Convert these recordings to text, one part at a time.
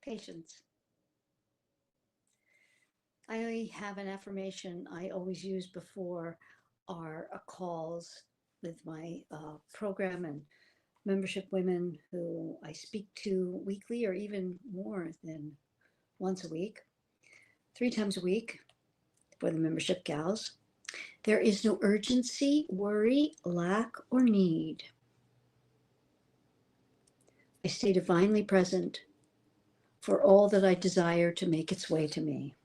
Patience. I have an affirmation I always use before our calls with my program and membership women who I speak to weekly or even more than once a week, 3 times a week for the membership gals. There is no urgency, worry, lack, or need. I stay divinely present for all that I desire to make its way to me.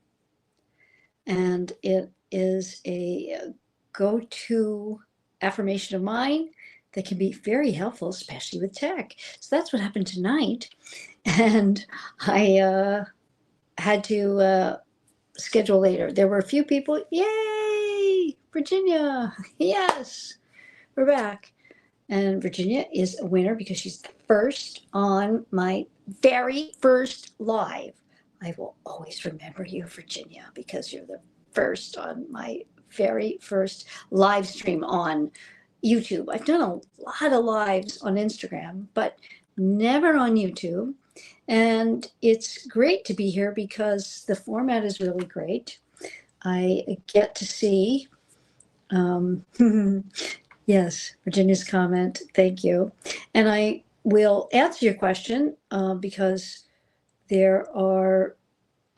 And it is a go-to affirmation of mine that can be very helpful, especially with tech. So that's what happened tonight. And I had to schedule later. There were a few people. Yay, Virginia. Yes, we're back. And Virginia is a winner because she's the first on my very first live. I will always remember you, Virginia, because you're the first on my very first live stream on YouTube. I've done a lot of lives on Instagram, but never on YouTube. And it's great to be here because the format is really great. I get to see yes, Virginia's comment. Thank you. And I will answer your question because there's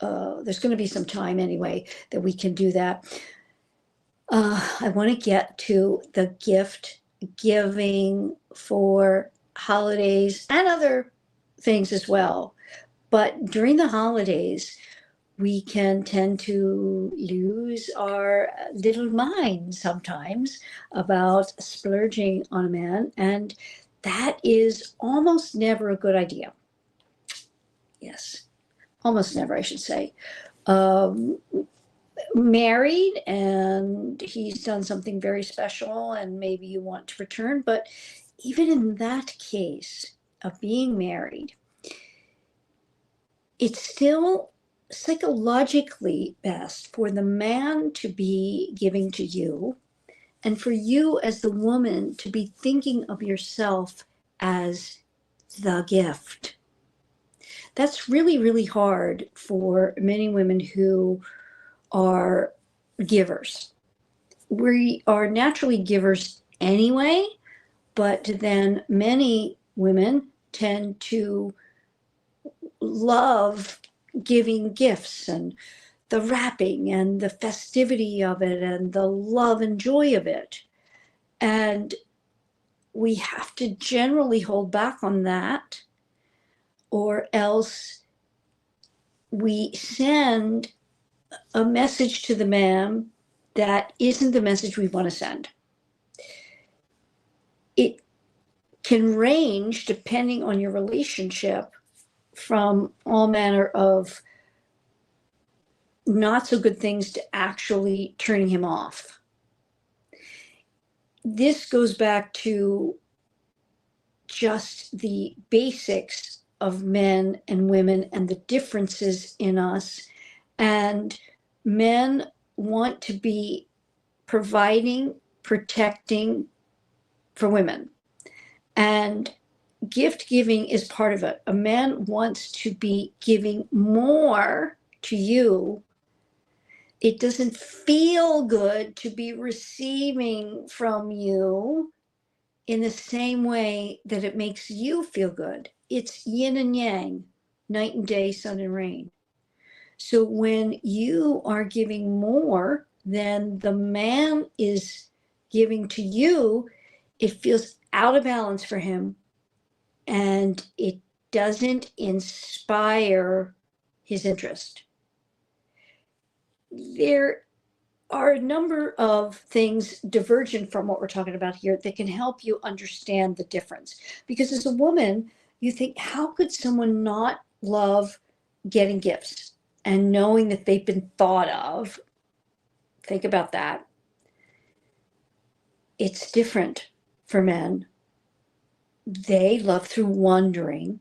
going to be some time anyway that we can do that. I want to get to the gift giving for holidays and other things as well. But during the holidays, we can tend to lose our little minds sometimes about splurging on a man, and that is almost never a good idea. Yes, almost never, I should say. Um, Married, and he's done something very special, and maybe you want to return, but even in that case of being married, it's still psychologically best for the man to be giving to you and for you as the woman to be thinking of yourself as the gift. That's really, really hard for many women who are givers. We are naturally givers anyway, but then many women tend to love giving gifts and the wrapping and the festivity of it and the love and joy of it. And we have to generally hold back on that, or else we send a message to the man that isn't the message we want to send. It can range, depending on your relationship, from all manner of not so good things to actually turning him off. This goes back to just the basics of men and women and the differences in us. And men want to be providing, protecting for women. And gift giving is part of it. A man wants to be giving more to you. It doesn't feel good to be receiving from you in the same way that it makes you feel good. It's yin and yang, night and day, sun and rain. So when you are giving more than the man is giving to you, it feels out of balance for him, and it doesn't inspire his interest. There are a number of things divergent from what we're talking about here that can help you understand the difference. Because as a woman, you think, how could someone not love getting gifts and knowing that they've been thought of? Think about that. It's different for men. They love through wondering.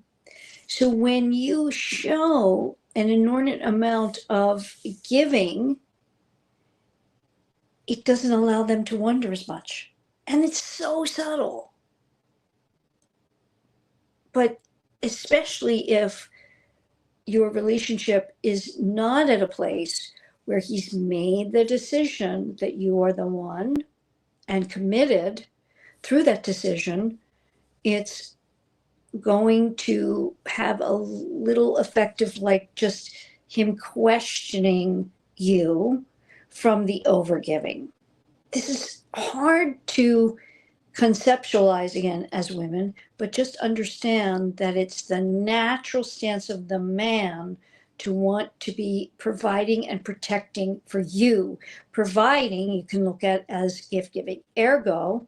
So when you show an inordinate amount of giving, it doesn't allow them to wonder as much. And it's so subtle. But especially if your relationship is not at a place where he's made the decision that you are the one and committed through that decision, it's going to have a little effect of like just him questioning you from the overgiving. This is hard to conceptualize again as women, but just understand that it's the natural stance of the man to want to be providing and protecting for you. Providing, you can look at as gift giving. Ergo,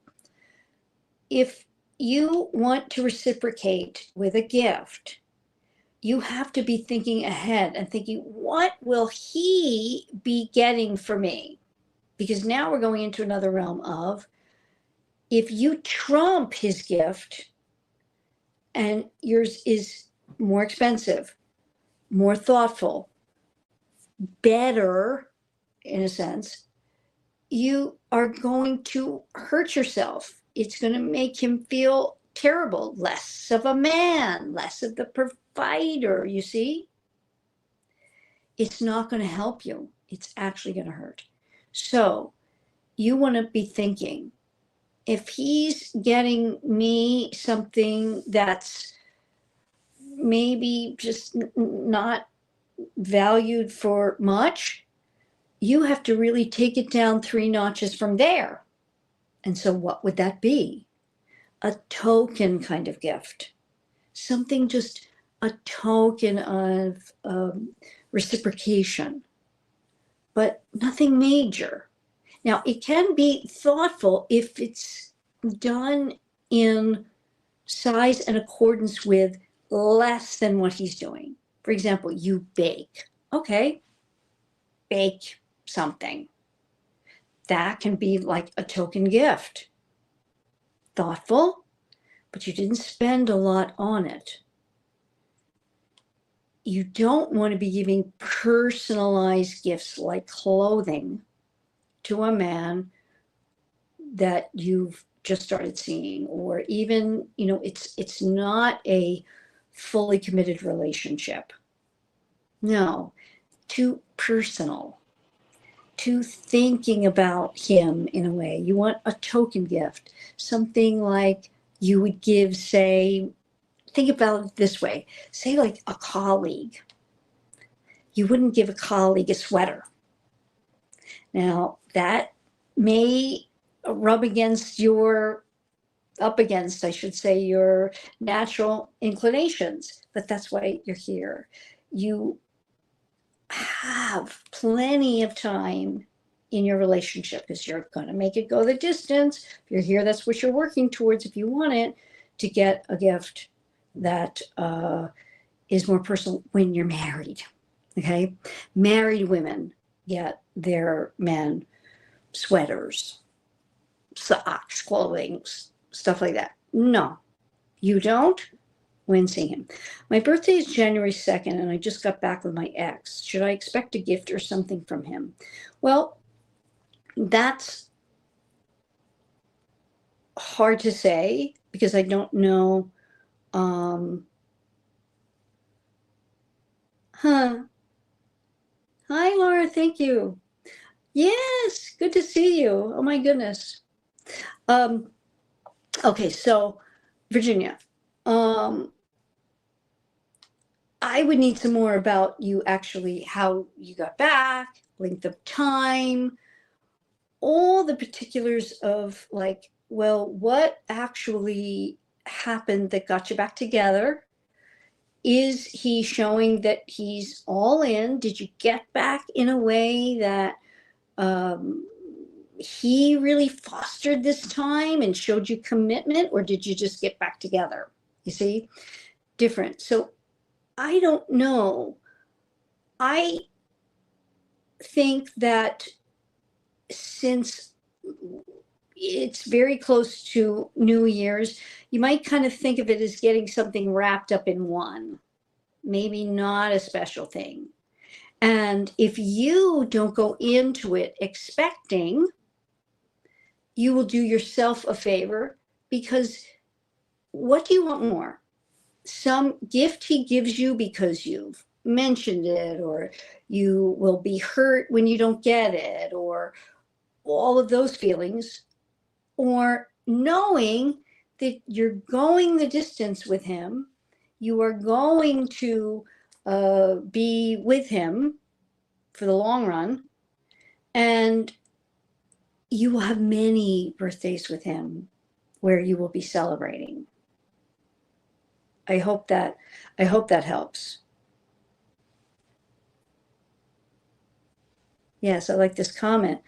if you want to reciprocate with a gift, you have to be thinking ahead and thinking, what will he be getting for me? Because now we're going into another realm of, if you trump his gift and yours is more expensive, more thoughtful, better in a sense, you are going to hurt yourself. It's going to make him feel terrible, less of a man, less of the provider, you see? It's not going to help you. It's actually going to hurt. So you want to be thinking, if he's getting me something that's maybe just not valued for much, you have to really take it down 3 notches from there. And so what would that be? A token kind of gift. Something just a token of reciprocation, but nothing major. Now, it can be thoughtful if it's done in size and accordance with less than what he's doing. For example, you bake. Okay, bake something. That can be like a token gift. Thoughtful, but you didn't spend a lot on it. You don't want to be giving personalized gifts like clothing to a man that you've just started seeing, or even, it's not a fully committed relationship. No, too personal, too thinking about him in a way. You want a token gift, something like you would give, say, think about it this way, say like a colleague. You wouldn't give a colleague a sweater. Now, that may rub up against, I should say, your natural inclinations, but that's why you're here. You have plenty of time in your relationship because you're going to make it go the distance. If you're here, that's what you're working towards if you want it, to get a gift that is more personal when you're married. Okay? Married women get their men sweaters, socks, clothing, stuff like that. No, you don't when seeing him. My birthday is January 2nd, and I just got back with my ex. Should I expect a gift or something from him? Well, that's hard to say because I don't know. Hi, Laura. Thank you. Yes, good to see you. Oh my goodness. Okay, so Virginia, I would need some more about you actually, how you got back, length of time, all the particulars of like, well, what actually happened that got you back together? Is he showing that he's all in? Did you get back in a way that he really fostered this time and showed you commitment, or did you just get back together? You see, different. So I don't know. I think that since it's very close to New Year's, you might kind of think of it as getting something wrapped up in one, maybe not a special thing. And if you don't go into it expecting, you will do yourself a favor, because what do you want more? Some gift he gives you because you've mentioned it, or you will be hurt when you don't get it, or all of those feelings, or knowing that you're going the distance with him, you are going to be with him for the long run, and you will have many birthdays with him where you will be celebrating. I hope that helps. Yes, I like this comment.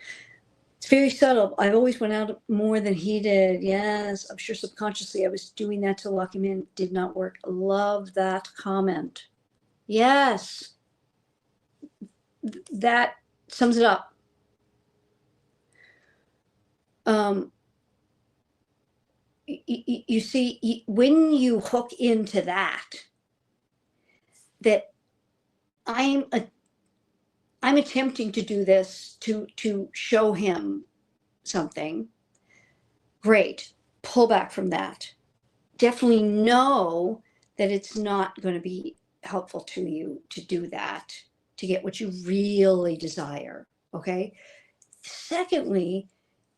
It's very subtle. I've always went out more than he did. Yes, I'm sure subconsciously I was doing that to lock him in. Did not work. Love that comment. Yes, that sums it up. You see, when you hook into that I'm attempting to do this to show him something. Great. Pull back from that. Definitely know that it's not going to be helpful to you to do that, to get what you really desire. Okay. Secondly,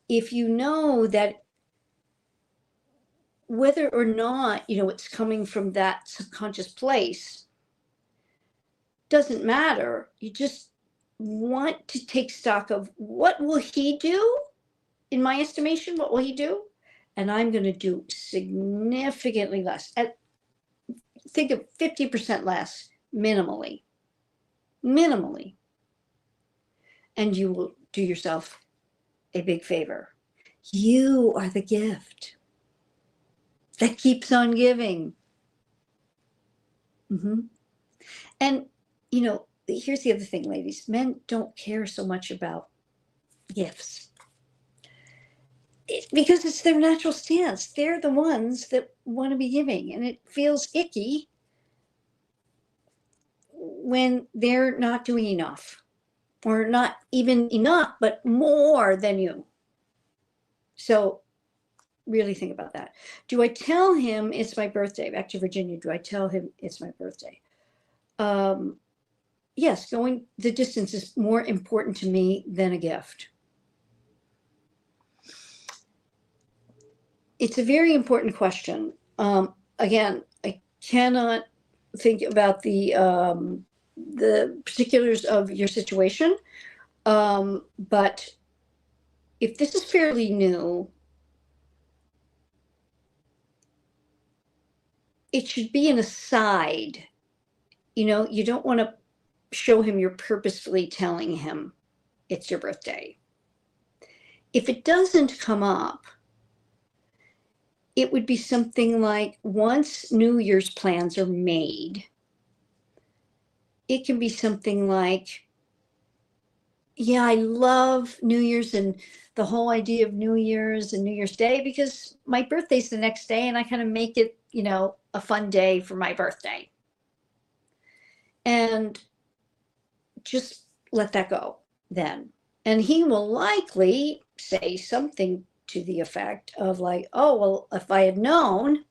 if you know that whether or not, it's coming from that subconscious place, doesn't matter. You just want to take stock of what will he do? In my estimation, what will he do? And I'm going to do significantly less. Think of 50% less, minimally. And you will do yourself a big favor. You are the gift that keeps on giving. And, here's the other thing, ladies. Men don't care so much about gifts. Because it's their natural stance. They're the ones that want to be giving, and it feels icky when they're not doing enough, or not even enough, but more than you. So really think about that. Do I tell him it's my birthday? Back to Virginia. Do I tell him it's my birthday? Yes, going the distance is more important to me than a gift. It's a very important question. Again, I cannot think about the particulars of your situation, but if this is fairly new, it should be an aside. You don't want to show him you're purposefully telling him it's your birthday. If it doesn't come up, it would be something like, once New Year's plans are made, it can be something like, yeah, I love New Year's and the whole idea of New Year's and New Year's Day, because my birthday's the next day and I kind of make it, a fun day for my birthday. And just let that go then. And he will likely say something to the effect of like, oh, well, if I had known,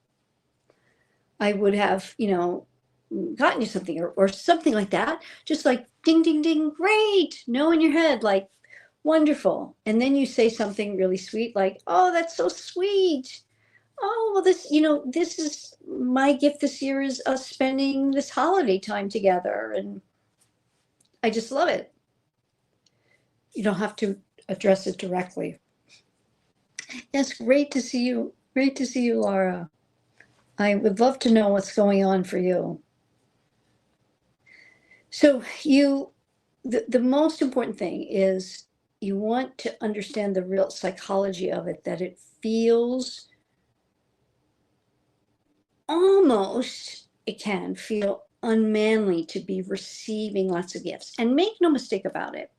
I would have, gotten you something, or something like that. Just like, ding, ding, ding, great. No, in your head, like, wonderful. And then you say something really sweet, like, oh, that's so sweet. Oh, well, this is my gift this year, is us spending this holiday time together. And I just love it. You don't have to address it directly. Yes, great to see you. Great to see you, Laura. I would love to know what's going on for you. So the most important thing is you want to understand the real psychology of it, that it feels almost, it can feel unmanly to be receiving lots of gifts. And make no mistake about it,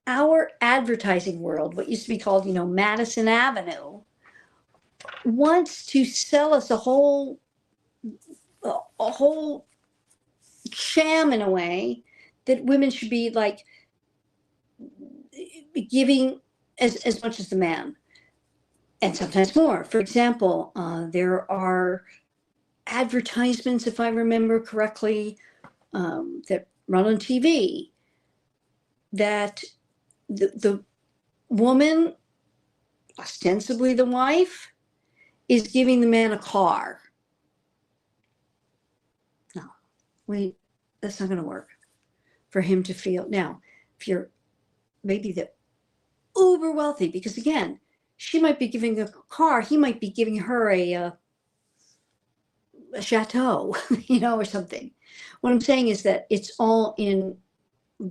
our advertising world, what used to be called, Madison Avenue, wants to sell us a whole sham, in a way, that women should be like giving as much as the man, and sometimes more. For example, there are advertisements, if I remember correctly, that run on TV, that the woman, ostensibly the wife, is giving the man a car. No, that's not going to work for him to feel. Now, if you're maybe the uber wealthy, because again, she might be giving a car, he might be giving her a chateau, or something. What I'm saying is that it's all in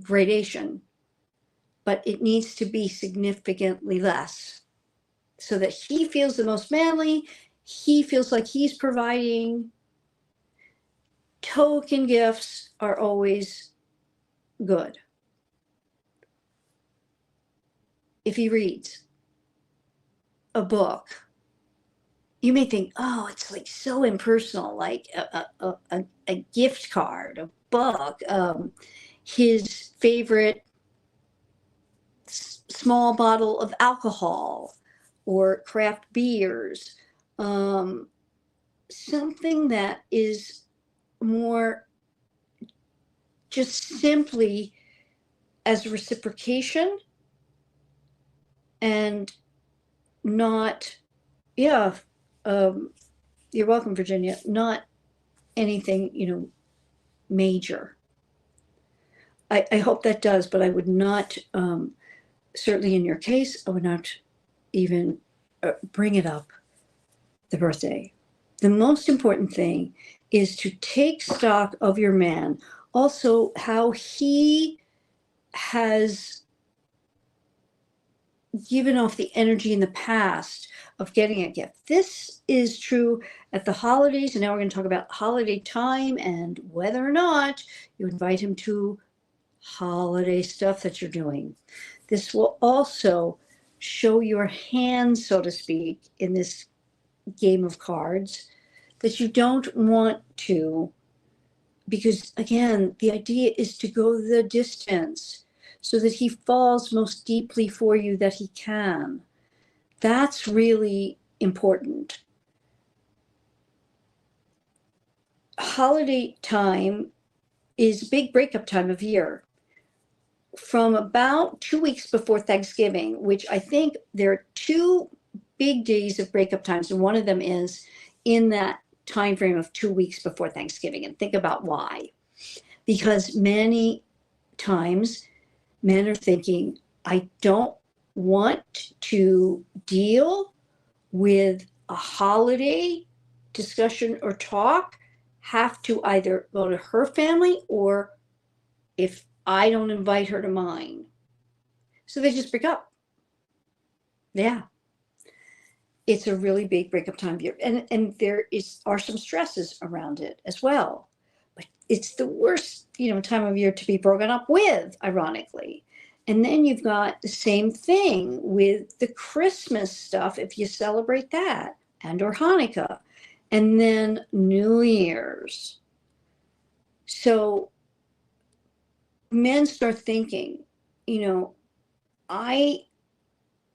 gradation, but it needs to be significantly less so that he feels the most manly. He feels like he's providing. Token gifts are always good. If he reads a book, you may think, oh, it's like so impersonal, like a gift card, a book, his favorite small bottle of alcohol or craft beers, something that is more just simply as reciprocation and not, you're welcome, Virginia, not anything, major. I hope that does, but I would not, certainly in your case, I would not even bring it up, the birthday. The most important thing is to take stock of your man, also how he has given off the energy in the past of getting a gift. This is true at the holidays, and now we're going to talk about holiday time and whether or not you invite him to holiday stuff that you're doing. This will also show your hand, so to speak, in this game of cards that you don't want to, because again, the idea is to go the distance so that he falls most deeply for you that he can. That's really important. Holiday time is a big breakup time of year. From about 2 weeks before Thanksgiving, which I think there are 2 big days of breakup times, and one of them is in that time frame of 2 weeks before Thanksgiving. And think about why. Because many times men are thinking, I don't want to deal with a holiday discussion or talk, have to either go to her family or if I don't invite her to mine. So they just break up. Yeah. It's a really big breakup time of year. And there are some stresses around it as well. But it's the worst, time of year to be broken up with, ironically. And then you've got the same thing with the Christmas stuff, if you celebrate that, and or Hanukkah, and then New Year's. So men start thinking, I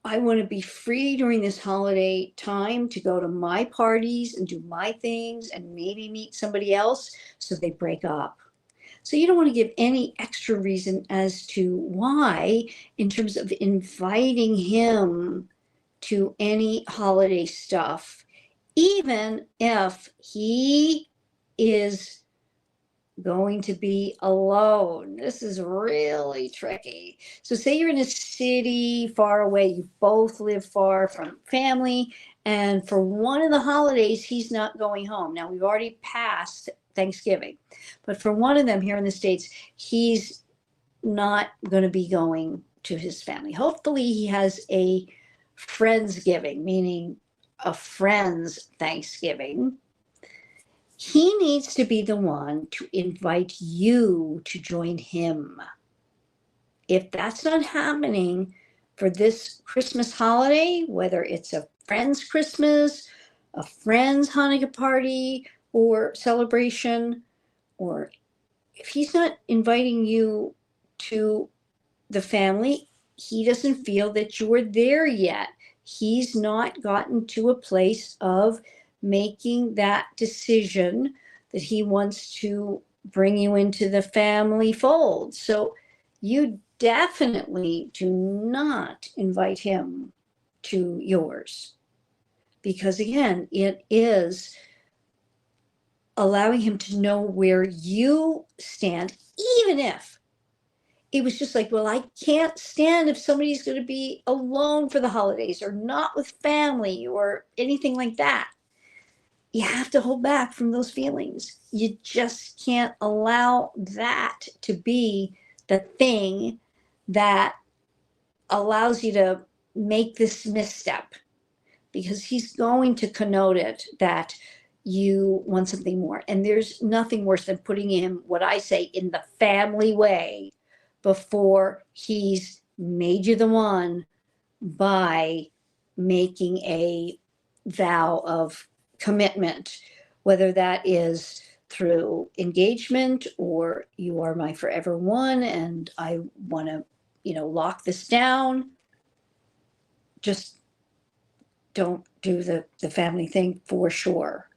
want to be free during this holiday time to go to my parties and do my things and maybe meet somebody else. So they break up. So you don't want to give any extra reason as to why, in terms of inviting him to any holiday stuff, even if he is going to be alone. This is really tricky. So say you're in a city far away, you both live far from family, and for one of the holidays, he's not going home. Now, we've already passed Thanksgiving, but for one of them here in the States, he's not going to be going to his family. Hopefully he has a Friendsgiving, meaning a friend's Thanksgiving. He needs to be the one to invite you to join him. If that's not happening for this Christmas holiday, whether it's a friend's Christmas, a friend's Hanukkah party or celebration, or if he's not inviting you to the family, he doesn't feel that you're there yet. He's not gotten to a place of making that decision that he wants to bring you into the family fold. So you definitely do not invite him to yours, because again, it is allowing him to know where you stand, even if it was just like, well, I can't stand if somebody's going to be alone for the holidays or not with family or anything like that. You have to hold back from those feelings. You just can't allow that to be the thing that allows you to make this misstep, because he's going to connote it that you want something more. And there's nothing worse than putting him, what I say, in the family way before he's made you the one by making a vow of commitment, whether that is through engagement or you are my forever one and I want to, lock this down. Just don't do the family thing for sure.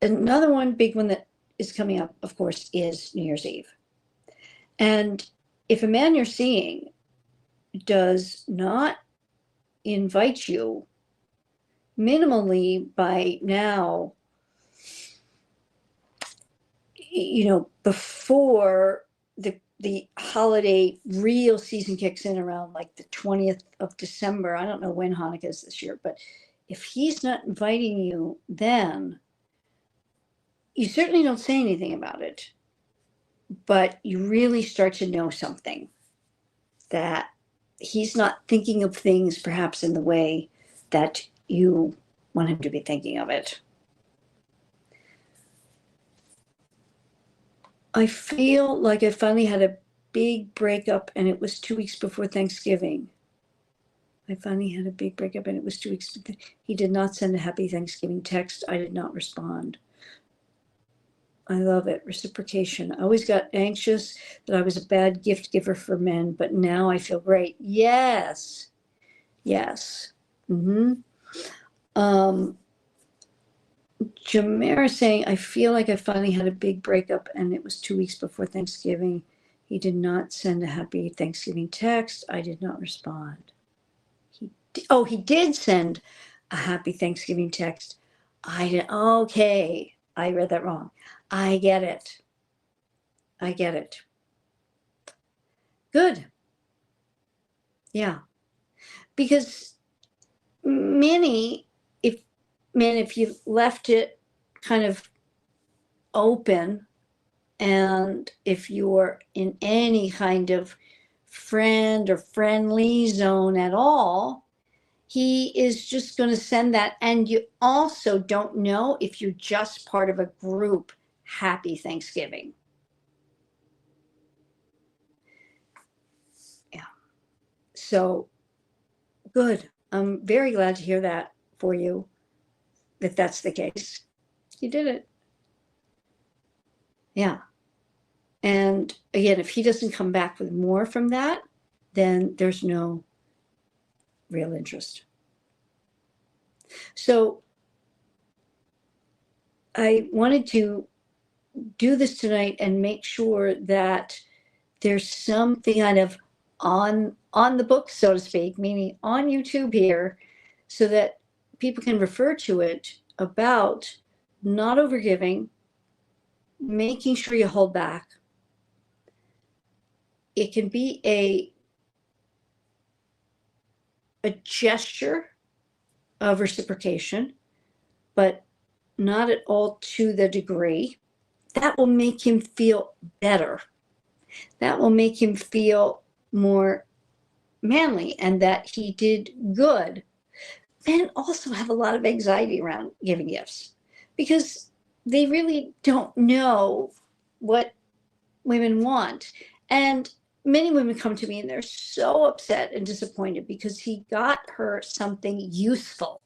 Another one, big one that is coming up, of course, is New Year's Eve. And if a man you're seeing does not invite you minimally by now, before the holiday real season kicks in around like the 20th of December. I don't know when Hanukkah is this year, but if he's not inviting you, then you certainly don't say anything about it, but you really start to know something, that he's not thinking of things perhaps in the way that you want him to be thinking of it. I feel like I finally had a big breakup and it was 2 weeks before Thanksgiving. I finally had a big breakup and it was 2 weeks. He did not send a happy Thanksgiving text. I did not respond. I love it. Reciprocation. I always got anxious that I was a bad gift giver for men, but now I feel great. Yes. Yes. Jamera saying, I feel like I finally had a big breakup and it was 2 weeks before Thanksgiving. He did not send a happy Thanksgiving text. I did not respond. He did send a happy Thanksgiving text. Okay. I read that wrong. I get it. Good. Yeah. Because if you left it kind of open, and if you're in any kind of friend or friendly zone at all, he is just going to send that. And you also don't know if you're just part of a group. Happy Thanksgiving. Yeah. So good. I'm very glad to hear that for you, that that's the case. You did it. Yeah. And again, if he doesn't come back with more from that, then there's no real interest. So I wanted to do this tonight and make sure that there's something kind of on the book, so to speak, meaning on YouTube here, so that people can refer to it, about not overgiving, making sure you hold back. It can be a gesture of reciprocation, but not at all to the degree that will make him feel better. That will make him feel more manly and that he did good. Men also have a lot of anxiety around giving gifts because they really don't know what women want. And many women come to me and they're so upset and disappointed because he got her something useful.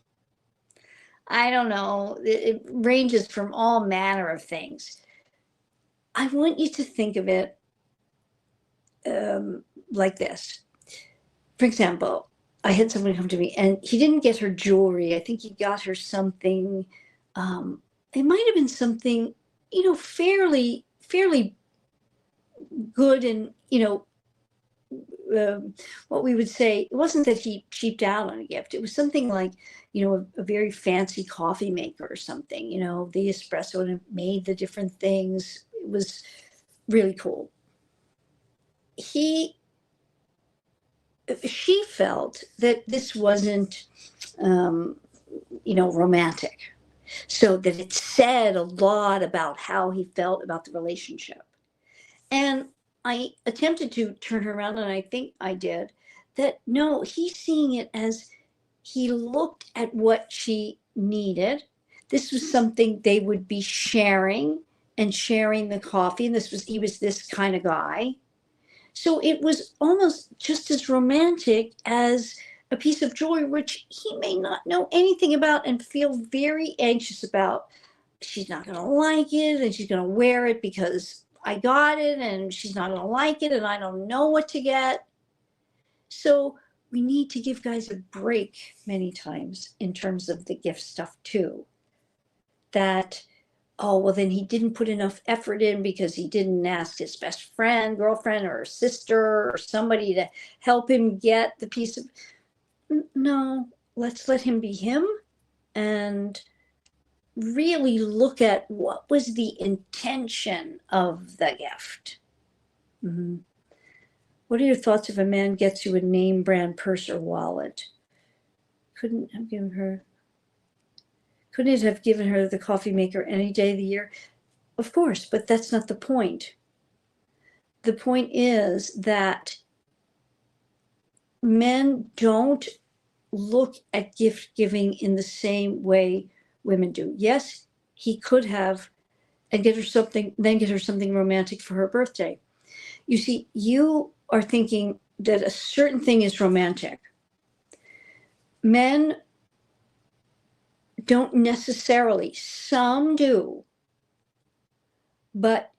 I don't know, it ranges from all manner of things. I want you to think of it like this. For example, I had someone come to me and he didn't get her jewelry. I think he got her something. It might have been something fairly good, and what we would say, it wasn't that he cheaped out on a gift. It was something like, a very fancy coffee maker or something, the espresso, and it made the different things. It was really cool. She felt that this wasn't, romantic. So that it said a lot about how he felt about the relationship. And I attempted to turn her around, and I think I did, that no, he's seeing it as he looked at what she needed. This was something they would be sharing, and sharing the coffee. And he was this kind of guy. So it was almost just as romantic as a piece of jewelry, which he may not know anything about and feel very anxious about. She's not going to like it, and she's going to wear it because I got it, and she's not going to like it, and I don't know what to get. So we need to give guys a break many times in terms of the gift stuff too. That, oh, well, then he didn't put enough effort in because he didn't ask his best friend, girlfriend, or sister, or somebody to help him get the piece of. No, let's let him be him, and really look at what was the intention of the gift. Mm-hmm. What are your thoughts if a man gets you a name brand purse or wallet? Couldn't it have given her the coffee maker any day of the year? Of course, but that's not the point. The point is that men don't look at gift giving in the same way women do. Yes, he could have, and get her something romantic for her birthday. You see, you are thinking that a certain thing is romantic. Men don't necessarily, some do, but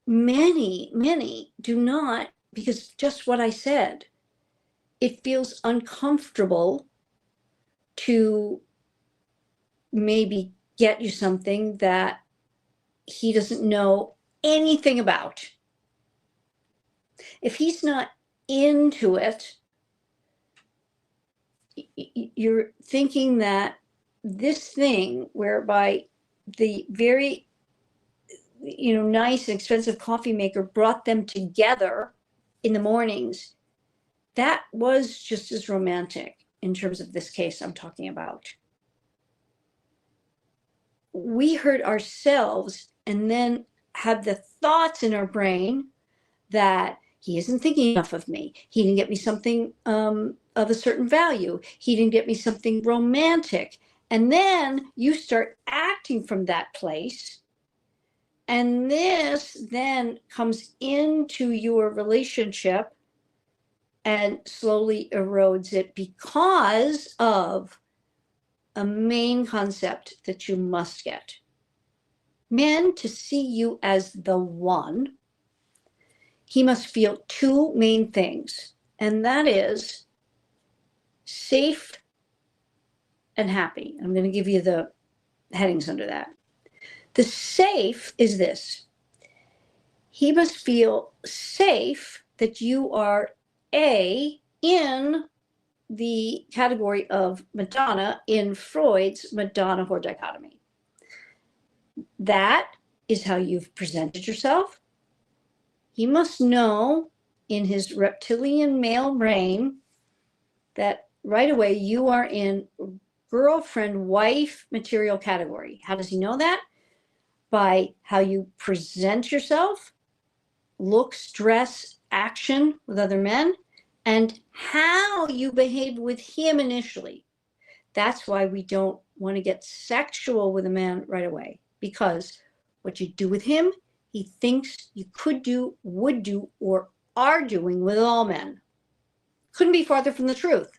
many do not, because just what I said, it feels uncomfortable to maybe get you something that he doesn't know anything about. If he's not into it, you're thinking that this thing whereby the very nice and expensive coffee maker brought them together in the mornings, that was just as romantic in terms of this case I'm talking about. We hurt ourselves and then have the thoughts in our brain that he isn't thinking enough of me. He didn't get me something of a certain value. He didn't get me something romantic. And then you start acting from that place. And this then comes into your relationship and slowly erodes it because of a main concept that you must get. Men, to see you as the one, he must feel two main things, and that is safe and happy. I'm going to give you the headings under that. The safe is this: he must feel safe that you are in the category of Madonna in Freud's Madonna whore dichotomy. That is how you've presented yourself. He must know in his reptilian male brain that right away you are in girlfriend, wife material category. How does he know that? By how you present yourself, looks, dress, action with other men, and how you behave with him initially. That's why we don't want to get sexual with a man right away, because what you do with him, he thinks you could do, would do, or are doing with all men. Couldn't be farther from the truth.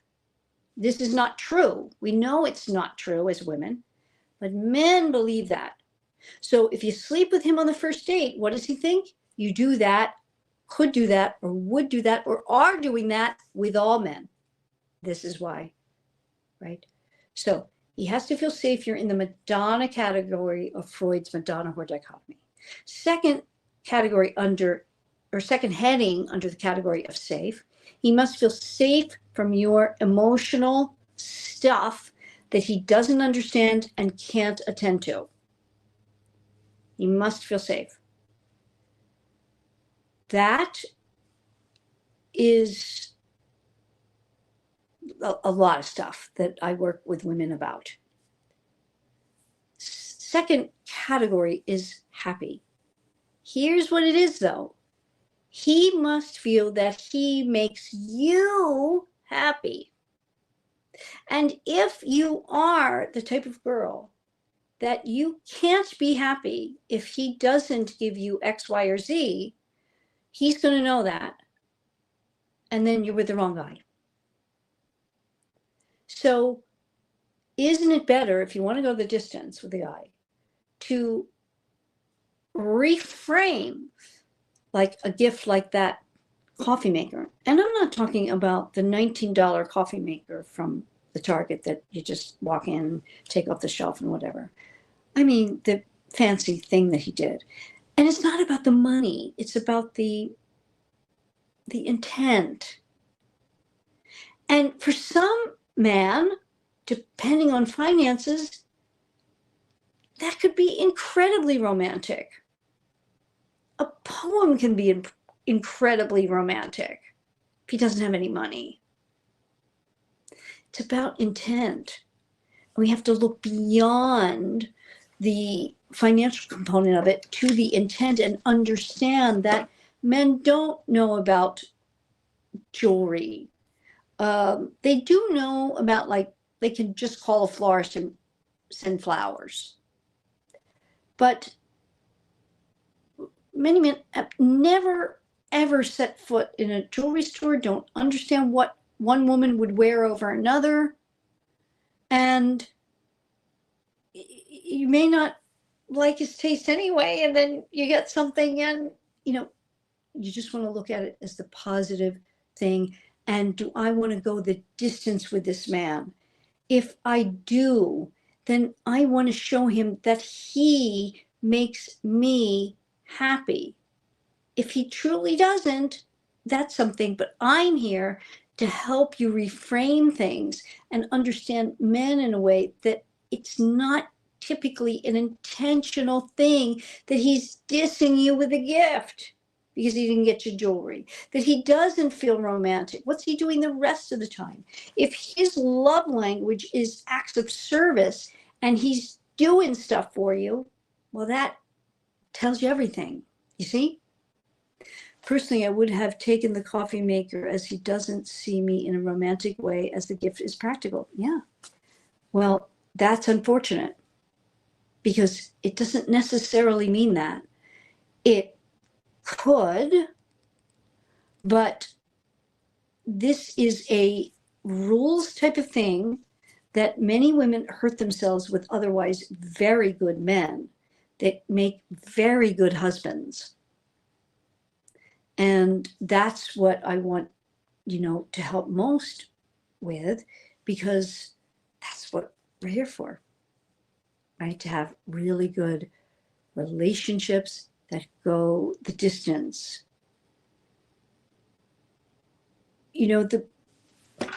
This is not true. We know it's not true as women, but men believe that. So if you sleep with him on the first date, what does he think? You do that, could do that, or would do that, or are doing that with all men. This is why, right? So He has to feel safe. You're in the Madonna category of Freud's Madonna-whore dichotomy. Second category under, or second heading under the category of safe, he must feel safe from your emotional stuff that he doesn't understand and can't attend to. He must feel safe. That is a lot of stuff that I work with women about. Second category is happy. Here's what it is, though. He must feel that he makes you happy. And if you are the type of girl that you can't be happy if he doesn't give you X, Y, or Z, he's going to know that. And then you're with the wrong guy. So isn't it better, if you want to go the distance with the guy, to reframe like a gift like that coffee maker? And I'm not talking about the $19 coffee maker from the Target that you just walk in, take off the shelf and whatever. I mean, the fancy thing that he did. And it's not about the money. It's about the intent. And for some man, depending on finances, that could be incredibly romantic. A poem can be incredibly romantic if he doesn't have any money. It's about intent. We have to look beyond the financial component of it to the intent and understand that men don't know about jewelry. They do know about, like, they can just call a florist and send flowers. But many men have never, ever set foot in a jewelry store, don't understand what one woman would wear over another. And you may not like his taste anyway, and then you get something and, you just want to look at it as the positive thing. And do I want to go the distance with this man? If I do, then I want to show him that he makes me happy. If he truly doesn't, that's something. But I'm here to help you reframe things and understand men in a way that it's not typically an intentional thing, that he's dissing you with a gift because he didn't get you jewelry, that he doesn't feel romantic. What's he doing the rest of the time? If his love language is acts of service and he's doing stuff for you, well, that tells you everything, you see? Personally, I would have taken the coffee maker, as he doesn't see me in a romantic way, as the gift is practical. Yeah. Well, that's unfortunate, because it doesn't necessarily mean that. It could, but this is a rules type of thing that many women hurt themselves with otherwise very good men that make very good husbands. And that's what I want, to help most with, because that's what we're here for, right? To have really good relationships that go the distance.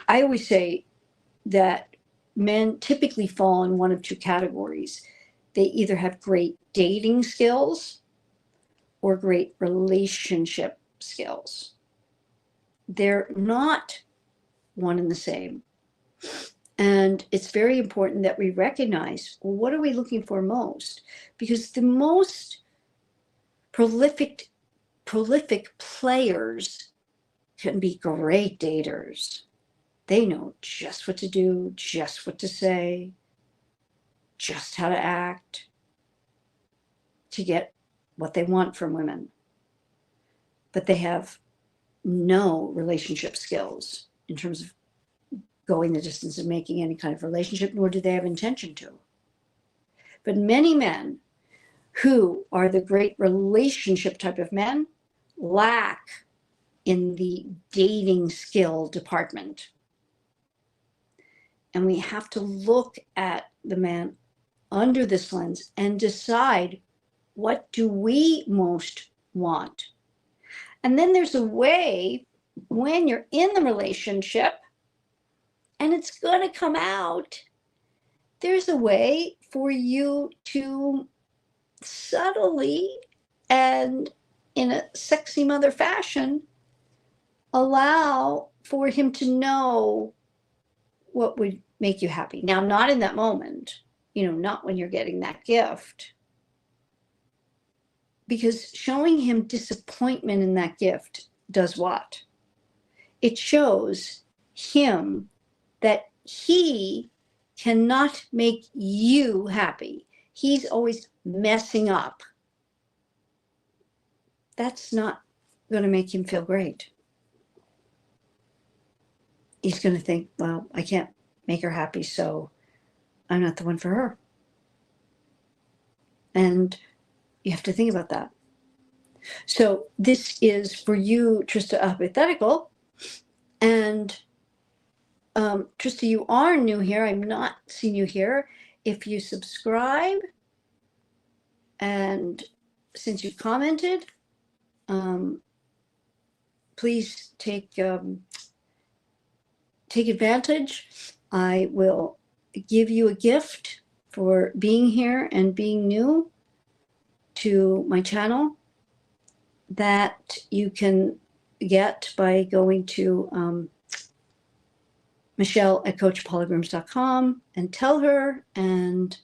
I always say that men typically fall in one of two categories. They either have great dating skills or great relationship skills. They're not one and the same. And it's very important that we recognize, well, what are we looking for most? Because the most prolific players can be great daters. They know just what to do, just what to say, just how to act to get what they want from women. But they have no relationship skills in terms of going the distance and making any kind of relationship, nor do they have intention to. But many men who are the great relationship type of men lack in the dating skill department. And we have to look at the man under this lens and decide, what do we most want? And then there's a way, when you're in the relationship and it's going to come out, there's a way for you to subtly and in a sexy mother fashion allow for him to know what would make you happy. Now, not in that moment, not when you're getting that gift, because showing him disappointment in that gift does what? It shows him that he cannot make you happy. He's always messing up. That's not going to make him feel great. He's going to think, well, I can't make her happy, so I'm not the one for her. And you have to think about that. So this is for you, Trista, a hypothetical. And Trista, you are new here. I'm not seeing you here. If you subscribe, and since you've commented, please take advantage. I will give you a gift for being here and being new to my channel that you can get by going to Michelle at coachapollygrooms.com and tell her, and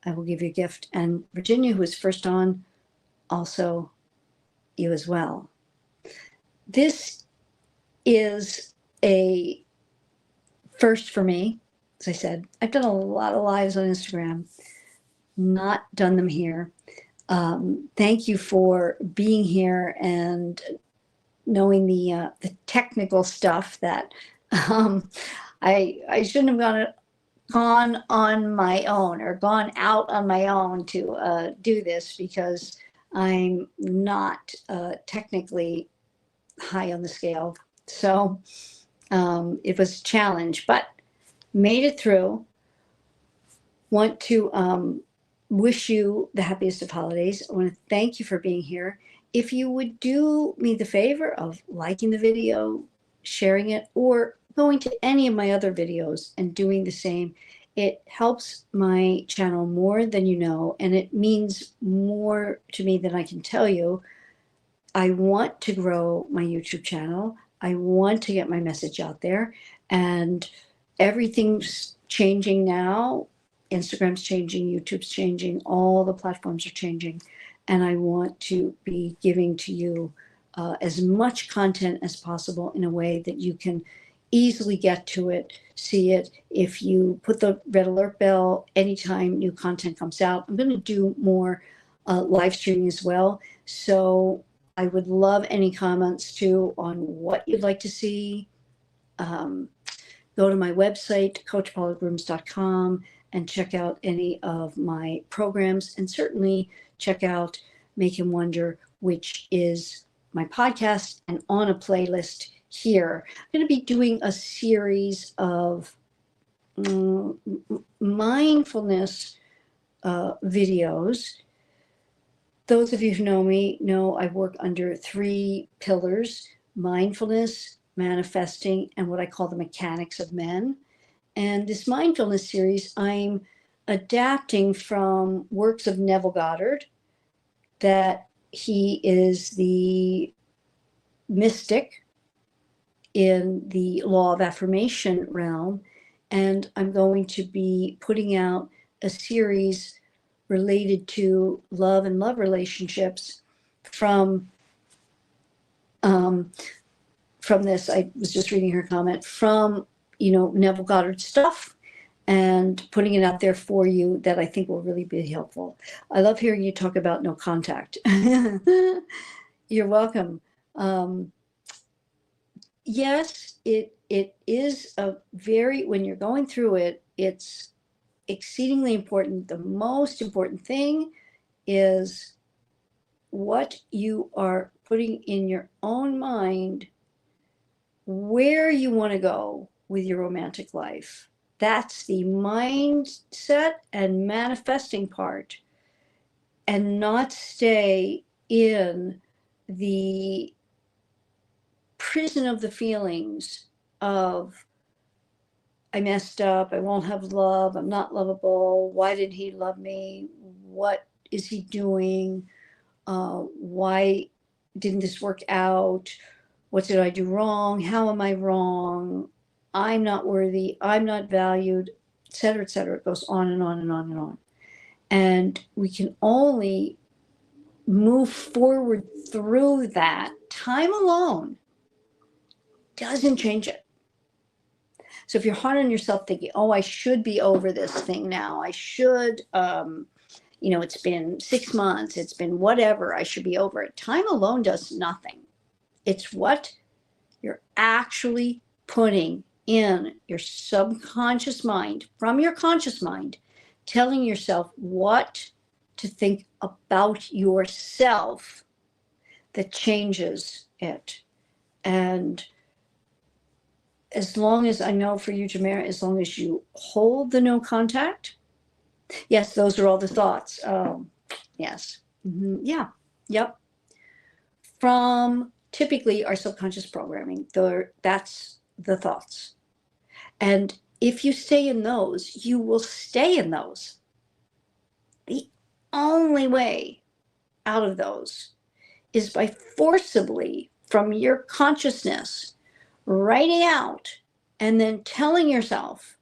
I will give you a gift. And Virginia, who was first on, also you as well. This is a first for me. As I said, I've done a lot of lives on Instagram, not done them here. Thank you for being here and knowing the technical stuff that I shouldn't have gone on my own or gone out on my own to do this, because I'm not technically high on the scale. So it was a challenge, but made it through. Want to wish you the happiest of holidays. I want to thank you for being here. If you would do me the favor of liking the video, sharing it, or going to any of my other videos and doing the same, it helps my channel more than you know, and it means more to me than I can tell you. I want to grow my YouTube channel. I want to get my message out there, and everything's changing now. Instagram's changing, YouTube's changing, all the platforms are changing, and I want to be giving to you as much content as possible in a way that you can easily get to it, see it. If you put the red alert bell anytime new content comes out, I'm going to do more live streaming as well. So I would love any comments too on what you'd like to see. Go to my website, coachapollygrooms.com, and check out any of my programs, and certainly check out Make Him Wonder, which is my podcast and on a playlist here. I'm going to be doing a series of mindfulness videos. Those of you who know me know I work under 3 pillars: mindfulness, manifesting, and what I call the mechanics of men. And this mindfulness series, I'm adapting from works of Neville Goddard, that he is the mystic in the law of affirmation realm. And I'm going to be putting out a series related to love and love relationships from this. I was just reading her comment from Neville Goddard stuff, and putting it out there for you that I think will really be helpful. I love hearing you talk about no contact. You're welcome. Yes, it is a very, when you're going through it, it's exceedingly important. The most important thing is what you are putting in your own mind, where you want to go with your romantic life. That's the mindset and manifesting part, and not stay in the prison of the feelings of, I messed up, I won't have love, I'm not lovable, why did he love me, what is he doing, why didn't this work out, what did I do wrong, how am I wrong, I'm not worthy, I'm not valued, et cetera, et cetera. It goes on and on and on and on. And we can only move forward through that. Time alone doesn't change it. So if you're hard on yourself thinking, oh, I should be over this thing now, I should, it's been 6 months, it's been whatever, I should be over it. Time alone does nothing. It's what you're actually putting in your subconscious mind from your conscious mind, telling yourself what to think about yourself that changes it. And as long as I know for you, Jamara, as long as you hold the no contact, yes, those are all the thoughts. Yes. Mm-hmm. Yeah. Yep. From typically our subconscious programming, that's the thoughts. And if you stay in those, you will stay in those. The only way out of those is by forcibly, from your consciousness, writing out and then telling yourself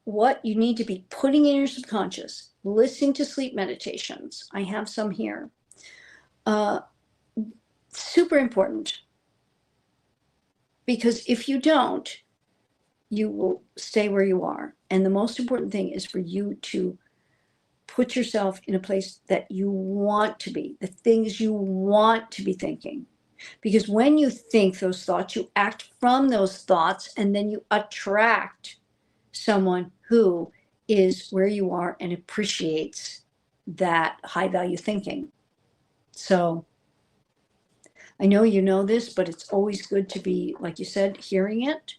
what you need to be putting in your subconscious, listening to sleep meditations. I have some here. Super important, because if you don't, you will stay where you are. And the most important thing is for you to put yourself in a place that you want to be, the things you want to be thinking. Because when you think those thoughts, you act from those thoughts, and then you attract someone who is where you are and appreciates that high value thinking. So I know you know this, but it's always good to be, like you said, hearing it.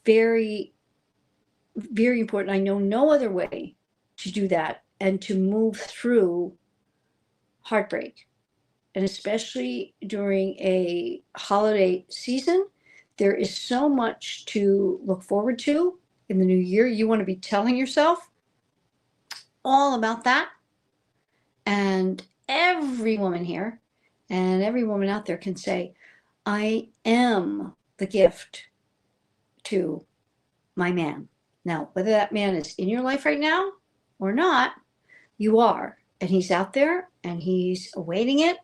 Very, very important. I know no other way to do that and to move through heartbreak. And especially during a holiday season, there is so much to look forward to in the new year. You want to be telling yourself all about that. And every woman here and every woman out there can say, I am the gift to my man. Now, whether that man is in your life right now or not, you are. And he's out there and he's awaiting it.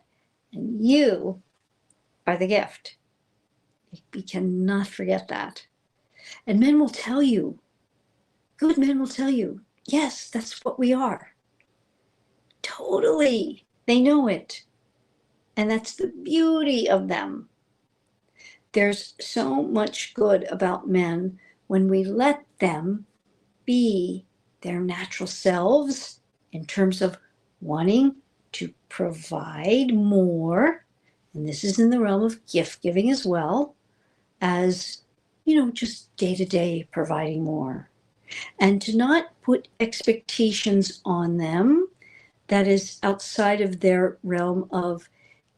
And you are the gift. We cannot forget that. And men will tell you, good men will tell you, yes, that's what we are. Totally. They know it. And that's the beauty of them. There's so much good about men when we let them be their natural selves in terms of wanting to provide more. And this is in the realm of gift giving as well as, just day to day providing more. And to not put expectations on them that is outside of their realm of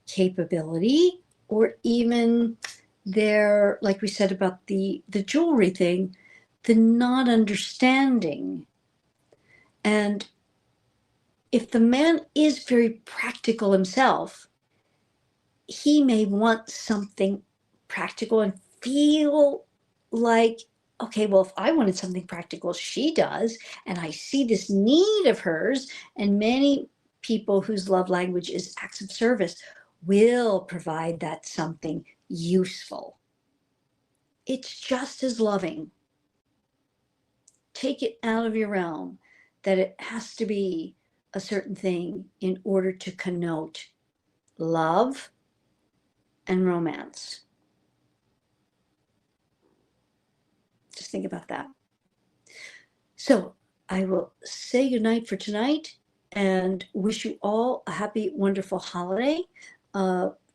capability, or even their, like we said about the jewelry thing, the not understanding. And if the man is very practical himself, he may want something practical and feel like, okay, well, if I wanted something practical, she does, and I see this need of hers. And many people whose love language is acts of service will provide that something useful. It's just as loving. Take it out of your realm that it has to be a certain thing in order to connote love and romance. Just think about that. So I will say goodnight for tonight and wish you all a happy, wonderful holiday.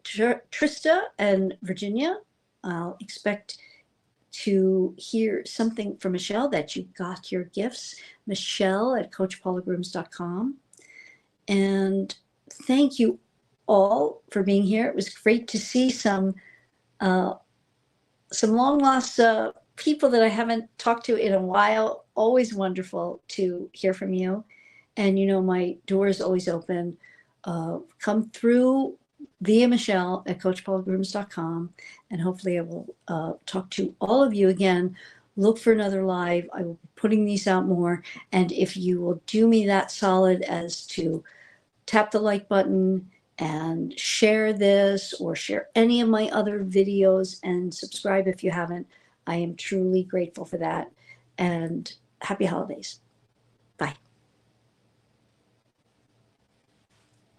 Trista and Virginia, I'll expect to hear something from Michelle that you got your gifts. Michelle at coachpaulagrooms.com. And thank you all for being here. It was great to see some long lost people that I haven't talked to in a while. Always wonderful to hear from you. And my door is always open. Come through via Michelle at coachpaulagrooms.com, and hopefully I will talk to all of you again. Look for another live. I will be putting these out more. And if you will do me that solid as to tap the like button and share this or share any of my other videos and subscribe if you haven't, I am truly grateful for that. And happy holidays.